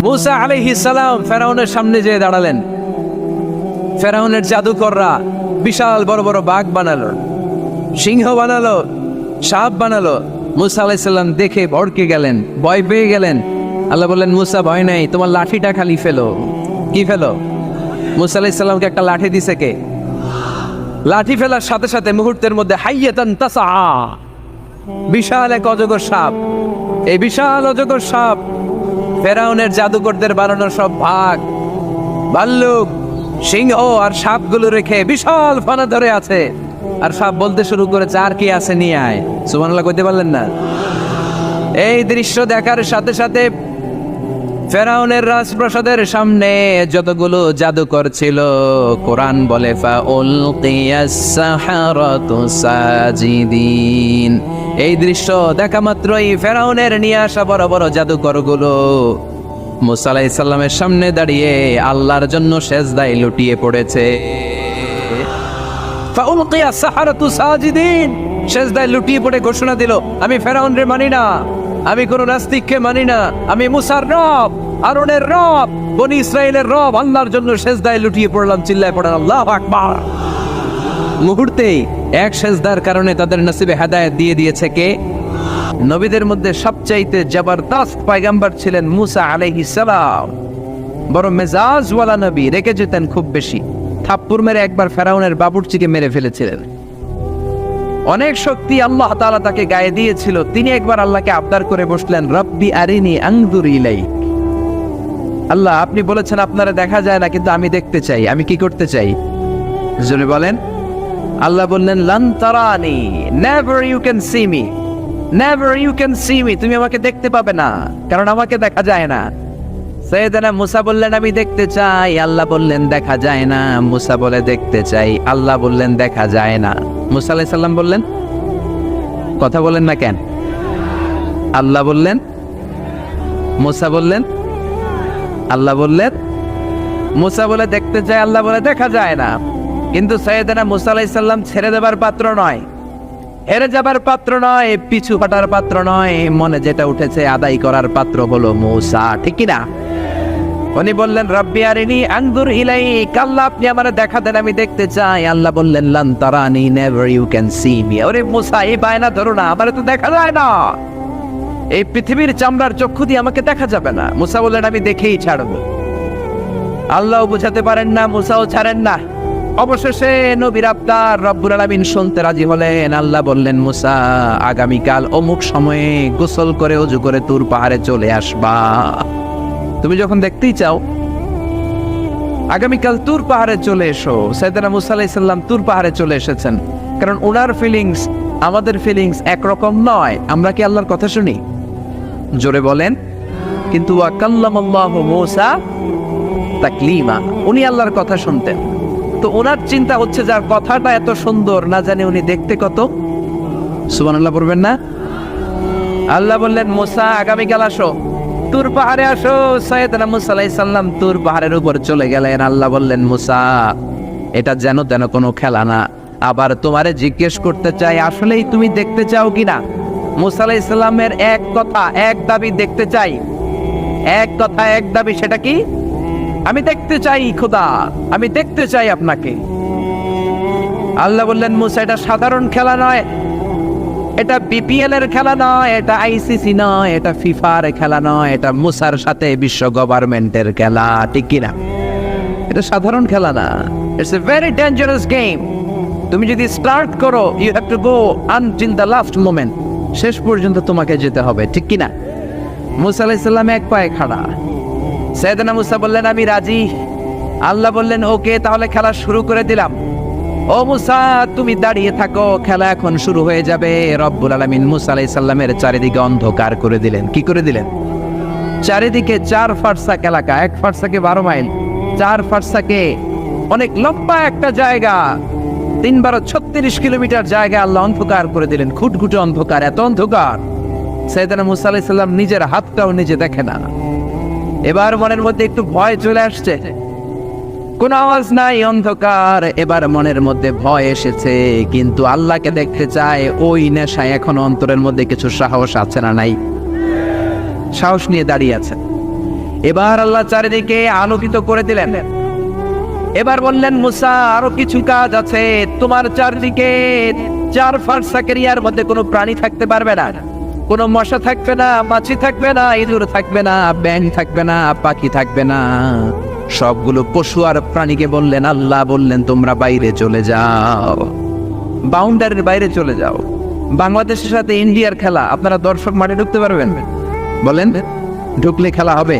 মুসা আলাইহিস সালাম ফেরাউনের সামনে যেয়ে দাঁড়ালেন। ফেরাউনের জাদুকররা বিশাল বড় বড় বাঘ বানালো, সিংহ বানালো, সাপ বানালো। মুসা আলাইহিস সালাম দেখে ভড়কে গেলেন, ভয় পেয়ে গেলেন। আল্লাহ বললেন, মুসা ভয় নাই, তোমার লাঠিটা খালি ফেলো। কি ফেলো? মুসা আলাইহিস সালামকে একটা লাঠি দিছে কে? লাঠি ফেলার সাথে সাথে মুহূর্তের মধ্যে হাইয়াতান তাসআ, বিশাল এক অজগর সাপ। এই বিশাল অজগর সাপ ফেরাউনের জাদুকরদের বানানো সব বাঘ, ভাল্লুক, সিংহ আর সাপগুলো রেখে বিশাল ফানা ধরে আছে। আর সাপ বলতে শুরু করেছে, আর কি আছে নিয়ে আয়। সুবহানাল্লাহ কইতে পারলেন না? এই দৃশ্য দেখার সাথে সাথে ফেরাউনের রাজপ্রাসাদের সামনে যতগুলো জাদুকর ছিল, কোরআন বলে ফাউলকিয়াস সাহারাতু সাজিদিন। এই দৃশ্য দেখা মাত্রই ফেরাউনের নিয়ে আসা বড় বড় জাদুকরগুলো মুসা আলাইহিস সালামের সামনে দাঁড়িয়ে আল্লাহর জন্য সেজদায় লুটিয়ে পড়েছে। ফাউলকিয়াস সাহারাতু সাজিদিন, সেজদায় লুটিয়ে পড়ে ঘোষণা দিল, আমি ফেরাউনরে মানি না, আমি কোন নাস্তিককে মানি না, আমি মুসার রব, হারুনের রব, বনি ইসরাইলের রব, আল্লাহর জন্য সেজদায় লুটিয়ে পড়লাম। চিল্লায় পড়েন আল্লাহু আকবার। মুহূর্তেই এক সেজদার কারণে তাদের নসিবে হেদায়েত দিয়ে দিয়েছে কে? নবীদের মধ্যে সবচাইতে জবরদস্ত পয়গম্বর ছিলেন মুসা আলাইহিস সালাম। বড় মেজাজওয়ালা নবী, রেখে যেতেন খুব বেশি। থাপ্পড় মেরে একবার ফেরাউনের বাবুর্চিকে মেরে ফেলেছিলেন। অনেক শক্তি আল্লাহ তাআলা তাকে গায়ে দিয়েছিল। তিনি একবার আল্লাহকে আবদার করে বসলেন, রব্বি আরিনি আনজুর ইলাইক। আল্লাহ, আপনি বলেছেন আপনারা দেখা যায় না, কিন্তু আমি দেখতে চাই। আমি কি করতে চাই? জোরে বলেন। আল্লাহ বললেন, লান তারানি, never you can see me, never you can see me. তুমি আমাকে দেখতে পাবে না, কারণ আমাকে দেখা যায় না। সাইয়েদনা মুসা বললেন, আমি দেখতে চাই। আল্লাহ বললেন, দেখা যায় না। মুসা বলে, দেখতে চাই। আল্লাহ বললেন, দেখা যায় না। মুসা আলাইহিস সালাম বললেন, কথা বলেন না কেন? আল্লাহ বললেন, মুসা বললেন, আল্লাহ বললেন। মুসা বলে দেখতে চাই, আল্লাহ বলে দেখা যায় না। কিন্তু সাইয়েদনা মুসা আলাইহিস সালাম ছেড়ে দেবার পাত্র নয়, হেরে যাবার পাত্র নয়, পিছু হটার পাত্র নয়। মনে যেটা উঠেছে আদায় করার পাত্র হলো মুসা, ঠিক কি না? উনি বললেন, রব্বি আরিনি আনজুর ইলাইক। আল্লাহ, আপনি আমারে দেখা দেন, আমি দেখতে চাই। আল্লাহ বললেন, লান তারানি, never you can see me. ওরে মুসা, এই বায়না ধরো না, আমারে তো দেখা যায় না। এই পৃথিবীর চামড়ার চক্ষু দিয়ে আমাকে দেখা যাবে না। মুসা বললেন, আমি দেখেই ছাড়বো। আল্লাহও বুঝাতে পারেন না, মুসাও ছাড়েন না। অবশেষে নবীর আবদার রব্বুল আলামিন শুনতে রাজি হলেন। আল্লাহ বললেন, মুসা, আগামীকাল অমুক সময়ে গোসল করে ওযু করে তুর পাহাড়ে চলে আসবা। তুমি যখন দেখতেই চাও, আগামীকাল তুর পাহাড়ে চলে এসো। সাইয়েদনা মুসা আলাইহিস সালাম তুর পাহাড়ে চলে এসেছেন, কারণ ওনার ফিলিংস আমাদের ফিলিংস একরকম নয়। আমরা কি আল্লাহর কথা শুনি? জোরে বলেন। কিন্তু ওয়া কাল্লামাল্লাহু মুসা তাকলিমা, উনি আল্লাহর কথা শুনতেন। তো ওনার চিন্তা হচ্ছে, যার কথাটা এত সুন্দর, না জানি উনি দেখতে কত। সুবহানাল্লাহ পড়বেন না? আল্লাহ বললেন, মুসা, আগামীকাল আসো, তুর পাহাড়ে আসো। সাইয়েদনা মুসা আলাইহিস সালাম তুর পাহাড়ের উপর চলে গেলেন। আল্লাহ বললেন, মুসা, এটা যেন তেন কোনো খেলা না। আবার তোমারে জিজ্ঞেস করতে চাই, আসলেই তুমি দেখতে চাও কিনা? মুসা আলাইহিস সালামের এক কথা এক দাবি, দেখতে চাই। এক কথা এক দাবি, সেটা কি? আমি দেখতে চাই খোদা, আমি দেখতে চাই আপনাকে। আল্লাহ বললেন, মুসা, এটা সাধারণ খেলা নয়, এটা বিপিএল এর খেলা নয়, এটা আইসিসি নয়, এটা ফিফার খেলা নয়, এটা মুসার সাথে বিশ্ব গভর্নমেন্টের খেলা, ঠিক কিনা? এটা সাধারণ খেলা না। It's a very dangerous game. তুমি যদি স্টার্ট করো, you have to go until the last moment. শেষ পর্যন্ত তোমাকে যেতে হবে, ঠিক কিনা? মুসা আলাইহিস সালাম এক পায়ে খাড়া। সাইয়েদনা মুসা বললেন, আমি রাজি। আল্লাহ বললেন, ওকে, তাহলে খেলা শুরু করে দিলাম। ও মুসা, তুমি দাঁড়িয়ে থাকো, খেলা এখন শুরু হয়ে যাবে। রব্বুল আলামিন মুসা আলাইহিস সালামের চারিদিকে অন্ধকার করে দিলেন। কি করে দিলেন? চারিদিকে 4 ফারসাক এলাকা, 1 ফারসাকে 12 মাইল, 4 ফারসাকে অনেক লম্বা একটা জায়গা, 3 × 36 কিলোমিটার জায়গা আল্লাহ অন্ধকার করে দিলেন। খুটখুটে অন্ধকার, এত অন্ধকার সাইয়েদনা মুসা আলাইহিস সালাম নিজের হাতটাও নিজে দেখে না। এবার মনের মধ্যে একটু ভয় চলে আসছে। কোন আওয়াজ নাই, অন্ধকার। এবার মনের মধ্যে ভয় এসেছে, কিন্তু আল্লাহকে দেখতে চায়। ওই নেশায় এখন অন্তরের মধ্যে কিছু সাহস আছে না নাই? সাহস নিয়ে দাঁড়িয়ে আছে। এবার আল্লাহ চারিদিকে আলোকিত করে দিলেন। এবার বললেন, মুসা আরো কিছু কাজ আছে। তোমার চারদিকে 4 ফারসাক এরিয়ার মধ্যে কোনো প্রাণী থাকতে পারবে না, কোনো মশা থাকবে না, মাছি থাকবে না, ইঁদুর থাকবে না, ব্যাঙ থাকবে না, পাখি থাকবে না। সবগুলো পশু আর প্রাণীকে বললেন, আল্লাহ বললেন তোমরা বাইরে চলে যাও, বাউন্ডারির বাইরে চলে যাও। বাংলাদেশের সাথে ইন্ডিয়ার খেলা, আপনারা দর্শক মাঠে ঢুকতে পারবেন? বলেন, ঢুকলে খেলা হবে?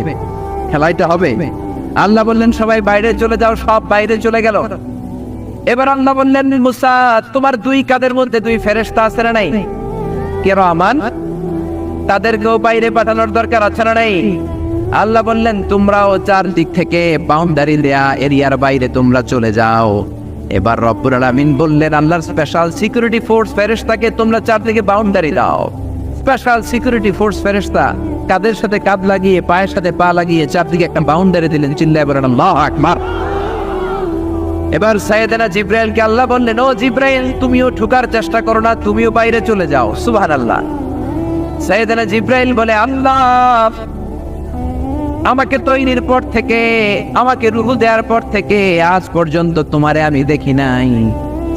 খেলাটা হবে। আল্লাহ বললেন সবাই বাইরে চলে যাও, সব বাইরে চলে গেল। এবার আল্লাহ বললেন, মুসা তোমার 2 কাঁধের মধ্যে 2 ফেরেশতা আছে না নাই? কিরামান, তাদেরকেও বাইরে পাঠানোর দরকার আছে না নাই? আল্লাহ বললেন তোমরাও 4 দিক থেকে বাউন্ডারি দেয়া এরিয়ার বাইরে তোমরা চলে যাও। এবার রব্বুল আলামিন বললেন, আল্লাহর স্পেশাল সিকিউরিটি ফোর্স ফেরেশতাকে তোমরা 4 দিকে বাউন্ডারি দাও। স্পেশাল সিকিউরিটি ফোর্স ফেরেশতা কাদের সাথে কাঁধ লাগিয়ে, পায়ের সাথে পা লাগিয়ে 4 দিকে একটা বাউন্ডারি দিলেন। চিল্লায়ে বলেন আল্লাহু আকবার। এবার সাইয়েদনা জিবরাইলকে আল্লাহ বললেন, ও জিবরাইল তুমিও ঢোকার চেষ্টা করো না, তুমিও বাইরে চলে যাও। সুবহানাল্লাহ। সাইয়েদনা জিবরাইল বলে, আল্লাহ আমাকে তৈরির পর থেকে, আমাকে রূহ দেওয়ার পর থেকে আজ পর্যন্ত তোমারে আমি দেখি নাই।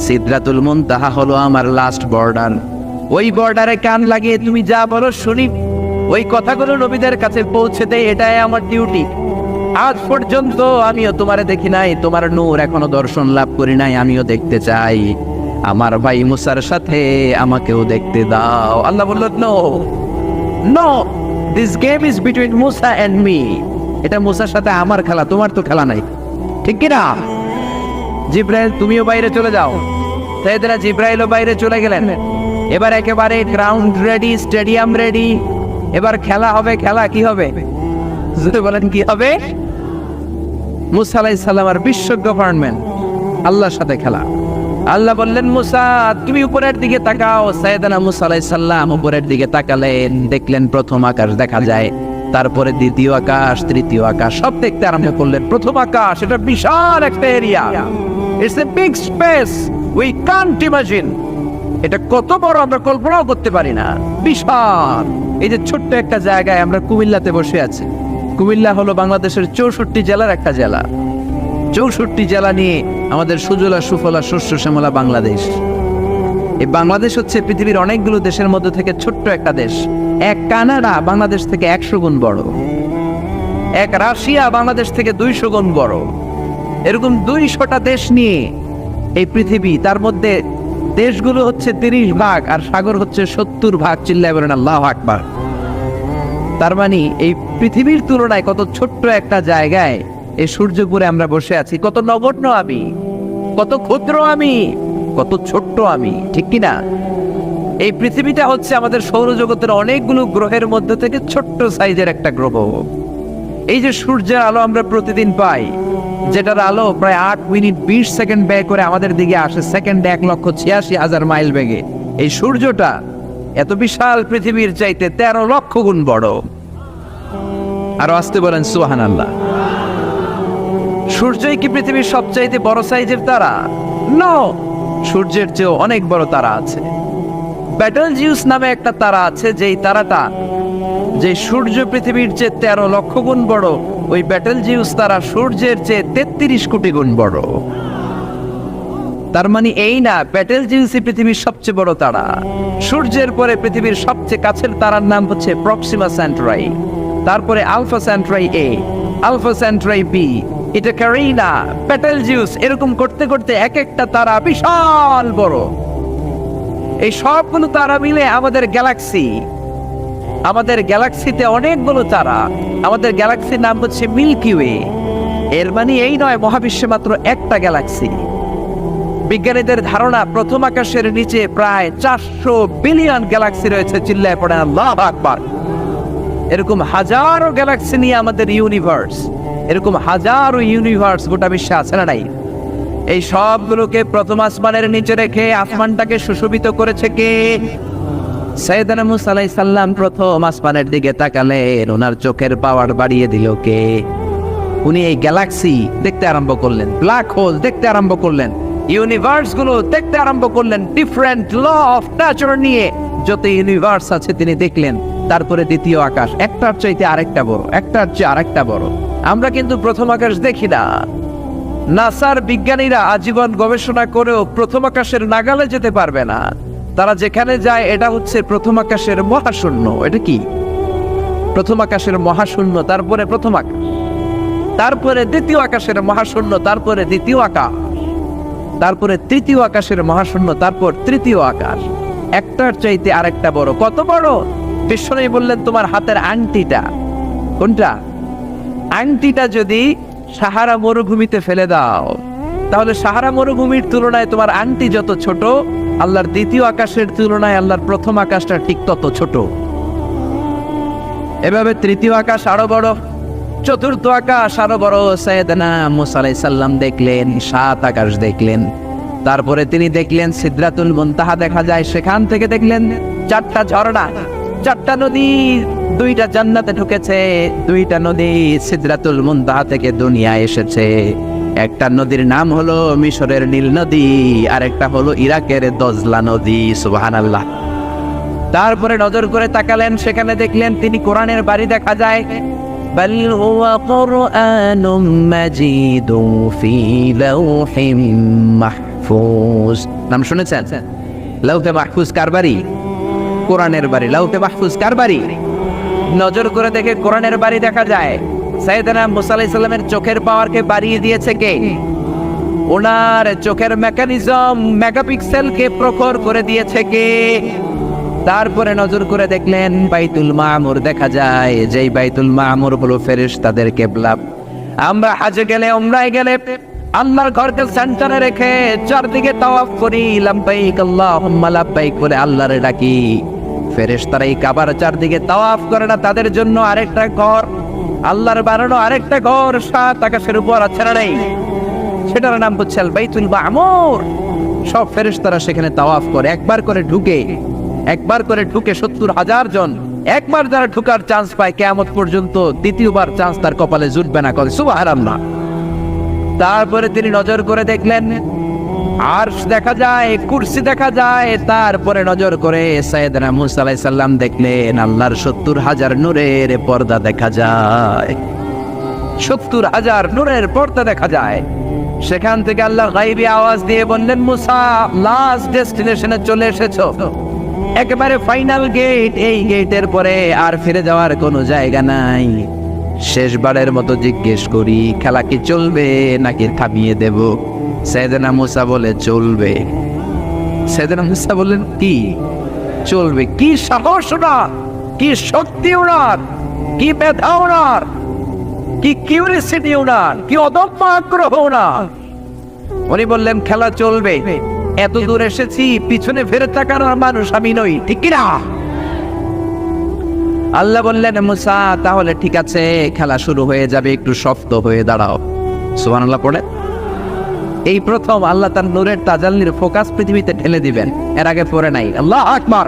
সিদরাতুল মুনতাহা হলো আমার লাস্ট বর্ডার। ওই বর্ডারে কান লাগিয়ে তুমি যা বলো শুনি, ওই কথাগুলো নবীদের কাছে পৌঁছে দেয়, এটাই আমার ডিউটি। আজ পর্যন্ত আমিও তোমারে দেখি নাই, তোমার নূর এখনো দর্শন লাভ করি নাই, আমিও দেখতে চাই। আমার ভাই মুসার সাথে আমাকেও দেখতে দাও। আল্লাহ বলল, no no, this game is between Musa and me. এটা মুসার সাথে আমার খেলা, তোমার তো খেলা নাই, ঠিক কি না? জিব্রাইল তুমিও বাইরে চলে যাও। সাইয়েদনা জিব্রাইলও বাইরে চলে গেলেন। এবার একেবারে গ্রাউন্ড রেডি, স্টেডিয়াম রেডি। এবার খেলা হবে। খেলা কি হবে? যদি বলেন কি হবে? মুসা আলাইহিস সালাম আর বিশ্ব গভর্নমেন্ট, আল্লাহর সাথে খেলা। আল্লাহ বললেন, মুসা তুমি উপরের দিকে তাকাও। সাইয়েদনা মুসা আলাইহিস সালাম উপরের দিকে তাকালেন, দেখলেন প্রথম আকাশ দেখা যায়, তারপরে দ্বিতীয় আকাশ, তৃতীয় আকাশ, সব দেখতে আরম্ভ করলেন। প্রথম আকাশ, এটা বিশাল একটা area, it's a big space, we can't imagine. এটা কত বড় আমরা কল্পনাও করতে পারি না, বিশাল। এই যে ছোট্ট একটা জায়গায় আমরা কুমিল্লাতে বসে আছি। কুমিল্লা হলো বাংলাদেশের 64 জেলার একটা জেলা। 64 জেলা নিয়ে আমাদের সুজলা সুফলা শস্য শ্যামলা বাংলাদেশ। এই বাংলাদেশ হচ্ছে পৃথিবীর অনেকগুলো দেশের মধ্যে থেকে ছোট্ট একটা দেশ। এক কানাডা বাংলাদেশ থেকে 100 গুণ বড়, এক রাশিয়া বাংলাদেশ থেকে 200 গুণ বড়। এরকম 200টা দেশ নিয়ে এই পৃথিবী, তার মধ্যে দেশগুলো হচ্ছে 30 ভাগ আর সাগর হচ্ছে 70 ভাগ। চিল্লায় বলেন আল্লাহু আকবার। তার মানে এই পৃথিবীর তুলনায় কত ছোট্ট একটা জায়গায় এই সূর্যপুরে আমরা বসে আছি। কত নগণ্য আমি, কত ক্ষুদ্র আমি, কত ছোট্ট আমি, ঠিক কিনা? এই পৃথিবীটা হচ্ছে আমাদের সৌরজগতের অনেকগুলো গ্রহের মধ্যে থেকে ছোট্ট সাইজের একটা গ্রহ। এই যে সূর্যের আলো আমরা প্রতিদিন পাই, যেটার আলো প্রায় 8 মিনিট 20 সেকেন্ড ব্যয় করে আমাদের দিকে আসে, সেকেন্ডে 1,86,000 মাইল বেগে। এই সূর্যটা এত বিশাল পৃথিবীর চাইতে 13 লক্ষ গুণ বড়। আরো আসতে বলেন সুবহানাল্লাহ। সূর্যই কি পৃথিবীর সবচাইতে বড় সাইজের তারা? নো, সূর্যের চেয়েও অনেক বড় তারা আছে। ব্যাটেলজিউস নামে একটা তারা আছে, যেই তারাটা, যে সূর্য পৃথিবীর চেয়ে 13 লক্ষ গুণ বড়, ওই ব্যাটেলজিউস তারা সূর্যের চেয়ে 33 কোটি গুণ বড়। তার মানে এই না ব্যাটেলজিউসই পৃথিবীর সবচেয়ে বড় তারা। সূর্যের পরে পৃথিবীর সবচেয়ে কাছের তারার নাম হচ্ছে প্রক্সিমা সেন্টরাই, তারপরে আলফা সেন্টরাই এ, আলফা সেন্টরাই বি, এটা ক্যারিনা, ব্যাটেলজিউস, এরকম করতে করতে এক একটা তারা বিশাল বড়। এই সবগুলো তারা মিলে আমাদের গ্যালাক্সি। আমাদের গ্যালাক্সিতে অনেকগুলো তারা। আমাদের গ্যালাক্সির নাম হচ্ছে মিল্কি ওয়ে। এর মানে এই নয় মহাবিশ্বে মাত্র একটা গ্যালাক্সি। বিজ্ঞানীদের ধারণা প্রথম আকাশের নিচে প্রায় 400 বিলিয়ন গ্যালাক্সি রয়েছে। চিল্লায় পড়েন আল্লাহু আকবার। এরকম হাজারো গ্যালাক্সি নিয়ে আমাদের ইউনিভার্স, এরকম হাজারো ইউনিভার্স গোটা বিশ্বে আছে না নাই? এই সবগুলোকে প্রথম আসমানের নিচে রেখে আসমানটাকে সুশোভিত করেছে কে? সাইয়েদনা মুসা আলাইহিস সালাম প্রথম আসমানের দিকে তাকালেন, ওনার চোখের পাওয়ার বাড়িয়ে দিল কে? উনি এই গ্যালাক্সি দেখতে আরম্ভ করলেন, ব্ল্যাক হোল দেখতে আরম্ভ করলেন, ইউনিভার্স গুলো দেখতে আরম্ভ করলেন। ডিফারেন্ট ল অফ নেচার নিয়ে যত ইউনিভার্স আছে তিনি দেখলেন, তারপরে দ্বিতীয় আকাশ, একটার চাইতে আরেকটা বড়, একটার চেয়ে আরেকটা বড়। আমরা কিন্তু প্রথম আকাশ দেখি না। নাসার বিজ্ঞানীরা আজীবন গবেষণা করেও প্রথম আকাশের নাগালে যেতে পারবে না। তারা যেখানে যায় এটা হচ্ছে প্রথম আকাশের মহাশূন্য। এটা কি? প্রথম আকাশের মহাশূন্য, তারপরে প্রথম আকাশ, তারপরে দ্বিতীয় আকাশের মহাশূন্য, তারপরে দ্বিতীয় আকাশ, তারপরে তৃতীয় আকাশের মহাশূন্য, তারপর তৃতীয় আকাশ। একটার চাইতে আরেকটা বড়। কত বড়? বিশ্বনবী বললেন তোমার হাতের আংটিটা। কোনটা? আংটিটা যদি সাহারা মরুভূমিতে ফেলে দাও, তাহলে সাহারা মরুভূমির তুলনায় তোমার আংটি যত ছোট, আল্লাহর দ্বিতীয় আকাশের তুলনায় আল্লাহর প্রথম আকাশটা ঠিক তত ছোট। এভাবে তৃতীয় আকাশ আরো বড়, চতুর্থ আকাশ আরো বড়। সাইয়েদনা মুসা আলাইহিস সালাম দেখলেন, 7 আকাশ দেখলেন। তারপরে তিনি দেখলেন সিদরাতুল মুনতাহা দেখা যায়, সেখান থেকে দেখলেন 4টা ঝর্ণা, 4টা নদী, 2টা জান্নাতে ঢুকেছে, 2টা নদী সিদরাতুল মুনতাহা থেকে দুনিয়ায় এসেছে। একটা নদীর নাম হলো মিশরের নীল নদী, আর একটা হলো ইরাকের দজলা নদী। সুবহানাল্লাহ। তারপরে নজর করে তাকালেন, সেখানে দেখলেন তিনি কোরআনের বাড়ি দেখা যায়। বাল হুয়া কুরআনুম মাজিদুন ফি লাওহিম মাহফুজ। নাম শুনেছেন? লাউহে মাহফুজ কার বাড়ি? কোরআনের বাড়ি। লাউহে মাহফুজ কার বাড়ি? নজর করে দেখে কোরআনের বাড়ি দেখা যায়। সাইয়েদনা মুসা আলাইহিস সালামের চোখের পাওয়ারকে বাড়িয়ে দিয়েছে কে? ওনার চোখের মেকানিজম, মেগাপিক্সেলকে প্রখর করে দিয়েছে কে? তারপরে নজর করে দেখলেন বাইতুল মামুর দেখা যায়, যেই বাইতুল মামুর হলো ফেরেশতাদের কিবলা। আমরা হজে গেলে, উমরায় গেলে আল্লাহর ঘরকে সেন্টারে রেখে চারদিকে তাওয়াফ করি, লাব্বাইক আল্লাহুম্মা লাব্বাইক বলে আল্লাহরে ডাকি। ফেরেশতারা এই কাবার চারদিকে তাওয়াফ করে না, তাদের জন্য আরেকটা ঘর, আল্লাহর বানানো আরেকটা ঘর 7 আকাশের উপর আছে না নেই? সেটার নাম হচ্ছে আল বাইতুল মামুর। সব ফেরেশতারা সেখানে তাওয়াফ করে, একবার করে ঢুকে 70,000 জন। একবার যারা ঢুকার চান্স পায় কিয়ামত পর্যন্ত দ্বিতীয়বার চান্স তার কপালে জুটবে না। করে সুবহানাল্লাহ। তারপরে তিনি নজর করে দেখলেন আরশ দেখা যায়, কুরসি দেখা যায়। তারপরে নজর করে সাইয়েদনা মুসা আলাইহিস সালাম দেখলেন আল্লাহর 70,000 নূরের পর্দা দেখা যায়। 70,000 নূরের পর্দা দেখা যায়। সেখান থেকে আল্লাহ গায়বী আওয়াজ দিয়ে বললেন, মুসা লাস্ট ডেস্টিনেশনে চলে এসেছো, একেবারে ফাইনাল গেট। এই গেটের পরে আর ফিরে যাওয়ার কোনো জায়গা নাই। শেষবারের মতো জিজ্ঞেস করি, খেলা কি চলবে নাকি থামিয়ে দেব? সাইয়েদনা মুসা বলে চলবে। সাইয়েদনা মুসা বললেন কি চলবে? কি সাহস ওনার, কি শক্তি ওনার, কি মেধা ওনার, কি কিউরিসিটি ওনার, কি অদম্য আগ্রহ ওনার। উনি বললেন খেলা চলবে। এত দূর এসেছি, পিছনে ফিরে তাকানোর মানুষ আমি নই, ঠিক কিনা? আল্লাহ বললেন মুসা তাহলে ঠিক আছে, খেলা শুরু হয়ে যাবে, একটু শক্ত হয়ে দাঁড়াও। সুবহানাল্লাহ পড়ে। এই প্রথম আল্লাহ তার নূরের তাজাল্লির ফোকাস পৃথিবীতে ঢেলে দিবেন, এর আগে পড়ে নাই। আল্লাহু আকবার।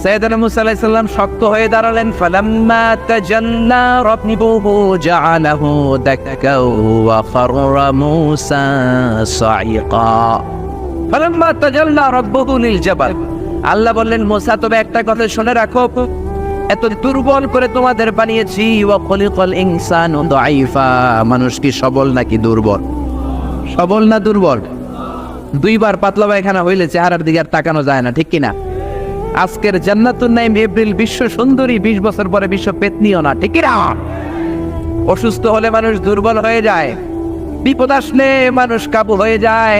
সাইয়েদনা মুসা আলাইহিস সালাম শক্ত হয়ে দাঁড়ালেন। ফালাম্মা তাজাল্লা রাব্বুহু জাআলাহু দাক্কা ওয়া খাররা মুসা সাইকা। ফালাম্মা তাজাল্লা রাব্বুহু লিল জাবাল। আল্লাহ বললেন মুসা তবে একটা কথা শুনে রাখো, এত দুর্বল করে তোমাদের বানিয়েছি। ওয়া খলিকাল ইনসানু দাঈফা। মানুষ কি সবল নাকি দুর্বল? সবল না দুর্বল? 2বার পাতলা পায়খানা হইলে চেহারার দিকে আর তাকানো যায় না, ঠিক কিনা? আজকের জান্নাতুন নাইম এপ্রিল বিশ্ব সুন্দরী, 20 বছর পরে বিশ্ব পেতনিও না, ঠিক কিনা? অসুস্থ হলে মানুষ দুর্বল হয়ে যায়, বিপদ আসলে মানুষ কাবু হয়ে যায়,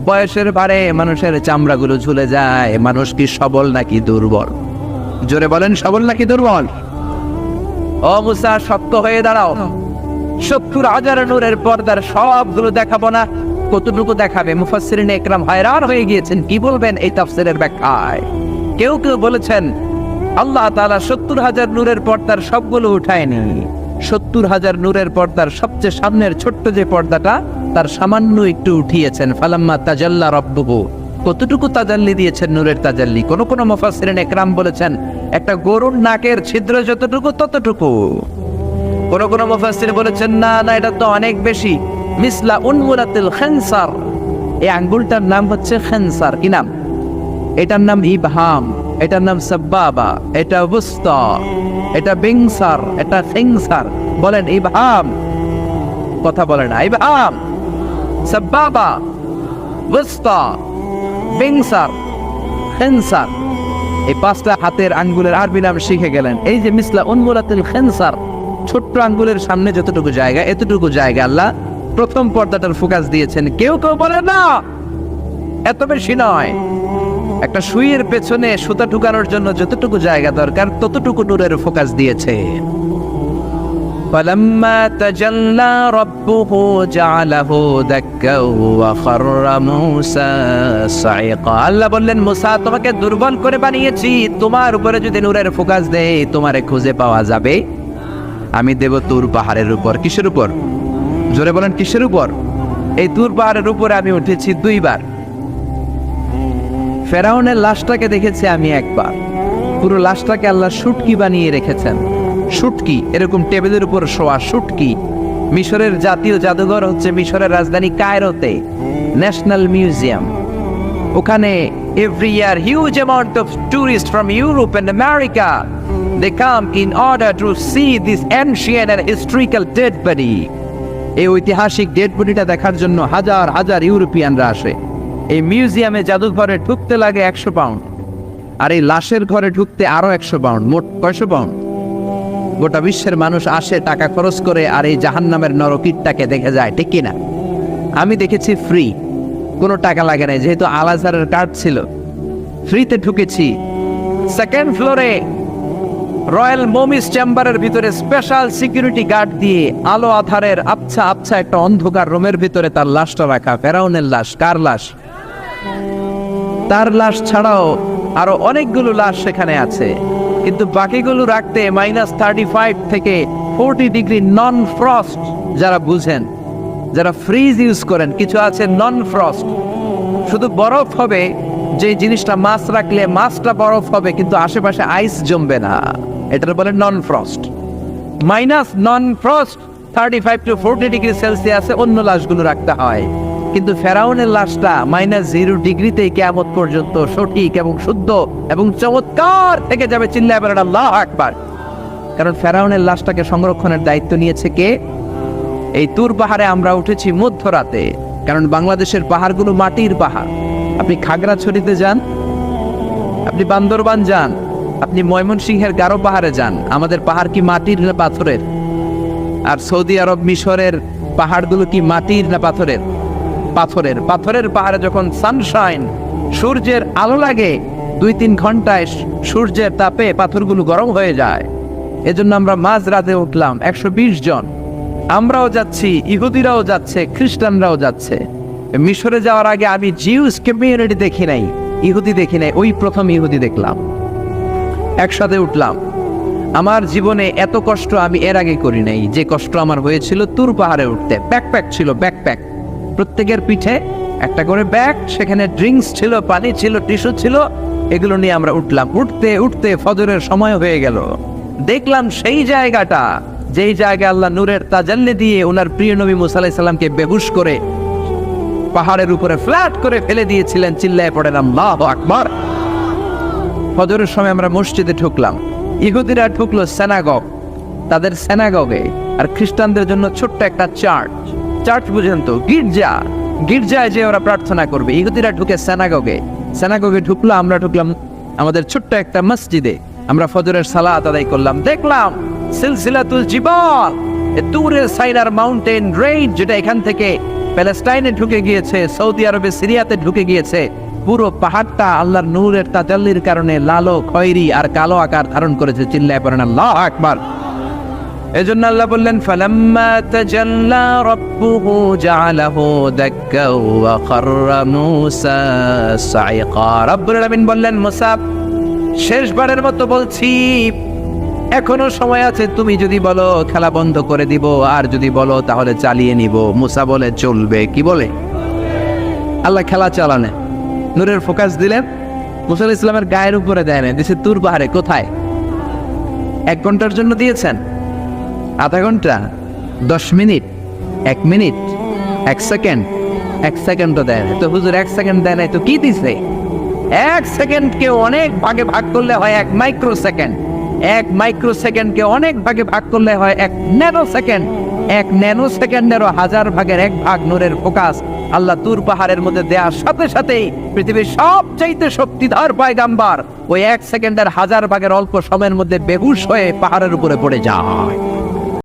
বয়সের ভারে মানুষের চামড়াগুলো ঝুলে যায়। মানুষ কি সবল নাকি দুর্বল? জোরে বলেন, সবল নাকি দুর্বল? ও মুসা শক্ত হয়ে দাঁড়াও। 70,000 নূরের পর্দার সবগুলো দেখাবো না, কতটুকু দেখাবে? মুফাসসিরিনে ইকরাম hayran হয়ে গিয়েছেন, কি বলবেন এই তাফসীরের ব্যাখ্যায়? কেউ কেউ বলেছেন আল্লাহ তাআলা 70,000 নূরের পর্দার সবগুলো উঠায়নি। 70,000 নূরের পর্দার সবচেয়ে সামনের ছোট্ট যে পর্দাটা, তার সামান্য একটু উঠিয়েছেন। ফালাম্মা তাজাল্লা রাব্বুহু। কতটুকু তাজাল্লি দিয়েছেন নূরের তাজাল্লি? কোন কোন মুফাসসিরিনে ইকরাম বলেছেন একটা গরুর নাকের ছিদ্র যতটুকু ততটুকু। কোন কোন মুফাসসির বলেছেন না না, এটা তো অনেক বেশি। মিসলা উনমুলাতিল খানসার। এই আঙ্গুলটার নাম হচ্ছে খানসার। কি নাম? এটার নাম ইবহাম। এটার নাম সাব্বাবা, এটা বুস্তা, এটা বিংসার, এটা সিংসার। বলেন ইবহাম, কথা বলে না, ইবহাম, সাব্বাবা, বুস্তা, বিংসার, খিনসার। এই পাঁচটা হাতের আঙ্গুলের আরবি নাম শিখে গেলেন। এই যে মিসলা উনমুলাতিল খিনসার, ছোট্ট আঙ্গুলের সামনে যতটুকু জায়গা, এতটুকু জায়গা আল্লাহ প্রথম পর্দাটার ফোকাস দিয়েছেন। কেউ কেউ বলে না এত বেশি নয়, একটা সুইয়ের পেছনে সুতা ঢুকানোর জন্য যতটুকু জায়গা দরকার ততটুকু নূরের ফোকাস দিয়েছে। فَلَمَّا تَجَلَّى رَبُّهُ جَعَلَهُ دَكًّا وَخَرَّ مُوسَى صَعِقًا। আল্লাহ বললেন, মুসা তোমাকে দুর্বল করে বানিয়েছি, তোমার উপরে যদি নূরের ফোকাস দেই তোমারে খুঁজে পাওয়া যাবে। আমি দেব তুর পাহাড়ের উপর। কিসের উপর? জোরে বলেন, কিসের উপর? এই তুর পাহাড়ের উপরে আমি উঠেছি দুইবার। ফেরাউনের লাশটাকে দেখেছি আমি একবার। পুরো লাশটাকে আল্লাহ শুটকি বানিয়ে রেখেছেন। শুটকি, এরকম টেবিলের উপর শোয়া শুটকি। মিশরের জাতীয় জাদুঘর হচ্ছে মিশরের রাজধানী কায়রোতে, ন্যাশনাল মিউজিয়াম। ওখানে every year huge amount of tourist from Europe and America, they come in order to see this ancient and historical dead body. এই ঐতিহাসিক ডেড বডিটা দেখার জন্য হাজার হাজার ইউরোপিয়ানরা আসে। এই মিউজিয়ামে জাদুঘরে ঢুকতে লাগে 100 পাউন্ড, আর এই লাশের ঘরে ঢুকতে আরো 100 পাউন্ড, মোট 100 পাউন্ড। গোটা বিশ্বের মানুষ আসে টাকা খরচ করে আর এই জাহান্নামের নরকীটটাকে দেখে যায়, ঠিক কিনা? আমি দেখেছি ফ্রি, কোনো টাকা লাগে নাই, যেহেতু আল আজহারের কার্ড ছিল, ফ্রিতে ঢুকেছি। সেকেন্ড ফ্লোরে রয়্যাল মমিস চেম্বারের ভিতরে স্পেশাল সিকিউরিটি গার্ড দিয়ে আলো আধারের আবছা আবছা একটা অন্ধকার রুমের ভিতরে তার লাশটা রাখা। ফেরাউনের লাশ। কার লাশ? তার লাশ ছাড়াও আরো অনেকগুলো লাশ সেখানে আছে, কিন্তু বাকিগুলো রাখতে -35 থেকে 40 ডিগ্রি নন ফ্রস্ট। যারা বুঝেন, যারা ফ্রিজ ইউজ করেন, কিছু আছে নন ফ্রস্ট, শুধু বরফ হবে, যে জিনিসটা মাছ রাখলে মাছটা বরফ হবে কিন্তু আশেপাশে আইস জমবে না, এটার বলে non frost. Non frost 35 to 40 degree সেলসিয়াসে অন্য লাশগুলো রাখতে হয়, কিন্তু ফেরাউনের লাশটা -0 ডিগ্রিতে কিয়ামত পর্যন্ত সঠিক এবং শুদ্ধ এবং চমৎকার থেকে যাবে। চিল্লায় বলেন আল্লাহু আকবার। কারণ ফেরাউনের লাশটাকে সংরক্ষণের দায়িত্ব নিয়েছে কে? এই তুর পাহাড়ে আমরা উঠেছি মধ্যরাতে, কারণ বাংলাদেশের পাহাড়গুলো মাটির পাহাড়। আপনি খাগড়াছড়িতে যান, আপনি বান্দরবান যান, আপনি ময়মনসিংহের গারো পাহাড়ে যান, আমাদের পাহাড় কি মাটির না পাথরের? আর সৌদি আরব মিশরের পাহাড়গুলো কি মাটির না পাথরের? পাথরের। পাথরের পাহাড়ে যখন সানশাইন, সূর্যের আলো লাগে, 2-3 ঘন্টায় সূর্যের তাপে পাথরগুলো গরম হয়ে যায়। এজন্য আমরা মাঝ রাতে উঠলাম, 120 জন। আমরাও যাচ্ছি, ইহুদিরাও যাচ্ছে, খ্রিস্টানরাও যাচ্ছে। মিশরে যাওয়ার আগে আমি জিউস কমিউনিটি দেখি নাই, ইহুদি দেখি নাই, ওই প্রথম ইহুদি দেখলাম। একসাথে উঠলাম। আমার জীবনে এত কষ্ট আমি এর আগে করি নাই, যে কষ্ট আমার হয়েছিল তুর পাহাড়ে উঠতে। ব্যাকপ্যাক ছিল, ব্যাকপ্যাক, প্রত্যেকের পিঠে একটা করে ব্যাগ, সেখানে ড্রিঙ্কস ছিল, পানি ছিল, টিস্যু ছিল, এগুলো নিয়ে আমরা উঠলাম। উঠতে উঠতে ফজরের সময় হয়ে গেল। দেখলাম সেই জায়গাটা, যেই জায়গায় আল্লাহ নূরের তাজাল্লি দিয়ে ওনার প্রিয় নবী মুসা আলাইহিস সালামকে বেহুশ করে পাহাড়ের উপরে ফ্ল্যাট করে ফেলে দিয়েছিলেন। চিল্লায় পড়েন আল্লাহু আকবার। ফজরের সময় আমরা মসজিদে ঢুকলাম। ইহুদিরা ঢুকলো সিনাগগ, তাদের সিনাগগে, আর খ্রিস্টানদের জন্য ছোট্ট একটা চার্চ। চার্চ বুঝেন তো, গির্জা। গির্জায় যে ওরা প্রার্থনা করবে। ইহুদিরা ঢুকে সিনাগগে। সিনাগগে ঢুকলো, আমরা ঢুকলাম আমাদের ছোট্ট একটা মসজিদে। আমরা ফজরের সালাত আদায় করলাম। দেখলাম সিলসিলাতুল জিবাল, তুরের সাইনার মাউন্টেন রেঞ্জ, যেটা এখান থেকে প্যালেস্টাইনে ঢুকে গিয়েছে, সৌদি আরবে, সিরিয়াতে ঢুকে গিয়েছে। পুরো পাহাড়টা আল্লাহর নূরের তাজাল্লির কারণে লালো, খয়েরি আর কালো আকার ধারণ করেছে। চিল্লায় পড়েন আল্লাহু আকবার। এজন্য আল্লাহ বললেন, ফালাম্মা তাজাল্লা রাব্বুহু জাআলাহু দাক্কা ওয়া খাররা মূসা সাইকা। রব্বুল আলামিন বললেন, মুসা শেষবারের মতো বলছি, এখনো সময় আছে, তুমি যদি বলো খেলা বন্ধ করে দিব, আর যদি বলো তাহলে চালিয়ে নিব। মুসা বলে চলবে। কি বলে? আল্লাহ খেলা চালানে, নূরের ফোকাস দিলেন। মুসা আলাইহিস সালামের গায়ের উপরে দেয় না, দিয়েছে তুর পাহাড়ে। কোথায়? 1 ঘন্টার জন্য দিয়েছেন, আধা ঘন্টা, 10 মিনিট, 1 মিনিট, 1 সেকেন্ড, 1 সেকেন্ডও দেয় না। তো হুজুর 1 সেকেন্ড দেয় নাই তো কি দিছে? এক সেকেন্ডকে অনেক ভাগে ভাগ করলে হয় 1 মাইক্রো সেকেন্ড। 1 মাইক্রো সেকেন্ডকে অনেক ভাগে ভাগ করলে হয় 1 ন্যানো সেকেন্ড। 1 ন্যানো সেকেন্ডেরও 1000 ভাগের 1 ভাগ নূরের ফোকাস আল্লাহ তুর পাহাড়ের মধ্যে দেওয়ার সাথে সাথেই পৃথিবীর সবচাইতে শক্তিধর পয়গাম্বার ওই 1 সেকেন্ডের 1000 ভাগের অল্প সময়ের মধ্যে বেহুশ হয়ে পাহাড়ের উপরে পড়ে যায়।